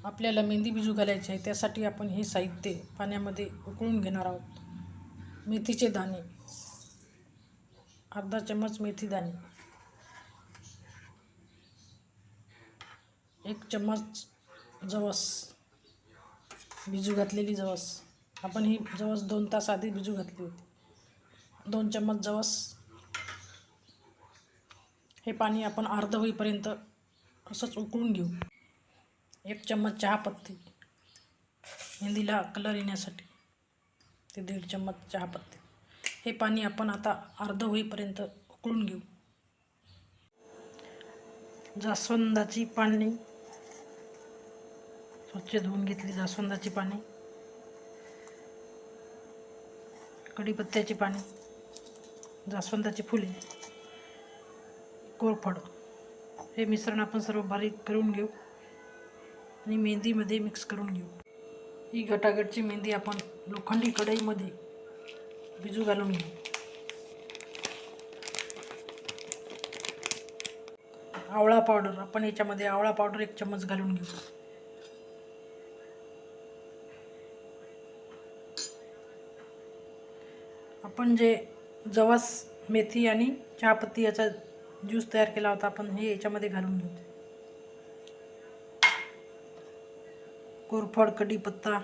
आपल्याला मेहंदी भिजू घालायची आहे, त्यासाठी आपण हे साहित्य पाण्यामध्ये उकळून घेणार आहोत. मेथीचे दाणे, अर्धा चम्मच मेथी दाणे, 1 चम्मच जवस, भिजू घातलेली जवस. आपण ही जवस 2 तास आधी भिजू घातली होती. 2 चम्मच जवस. हे पाणी आपण अर्ध होईपर्यंत असंच उकळून घेऊ. 1 चम्मच चहापत्ती, मेहंदीला कलर येण्यासाठी, ते 1.5 चम्मच चहापत्ती. हे पाणी आपण आता अर्ध होईपर्यंत उकळून घेऊ. जास्वंदाची पाने, स्वच्छ धुवून घेतली जास्वंदाची पाने, कढीपत्त्याची पाने, जास्वंदाची फुले, कोरफड. हे मिश्रण आपण सर्व बारीक करून घेऊ आणि मेहंदीमध्ये मिक्स करून घेऊ. ही गटागटची मेहंदी आपण लोखंडी कढईमध्ये भिजू घालून घेऊ. आवळा पावडर, आपण याच्यामध्ये आवळा पावडर 1 चम्मच घालून घेऊ. आपण जे जवस, मेथी आणि चहापत्ती याचा ज्यूस तयार केला होता, आपण हे याच्यामध्ये घालून घेऊ. कोरफड, कढीपत्ता,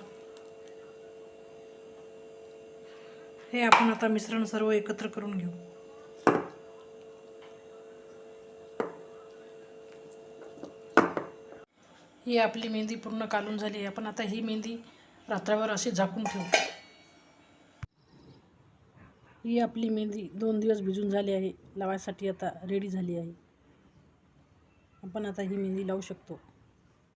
हे आपण आता मिश्रण सर्व एकत्र करून घेऊ. ही आपली मेहंदी पूर्ण कालून झाली आहे. आपण आता ही मेहंदी रात्रभर अशी झाकून ठेवू. ही आपली मेहंदी 2 दिवस भिजून झाली आहे. लावायसाठी आता रेडी झाली आहे. आपण आता ही मेहंदी लावू शकतो.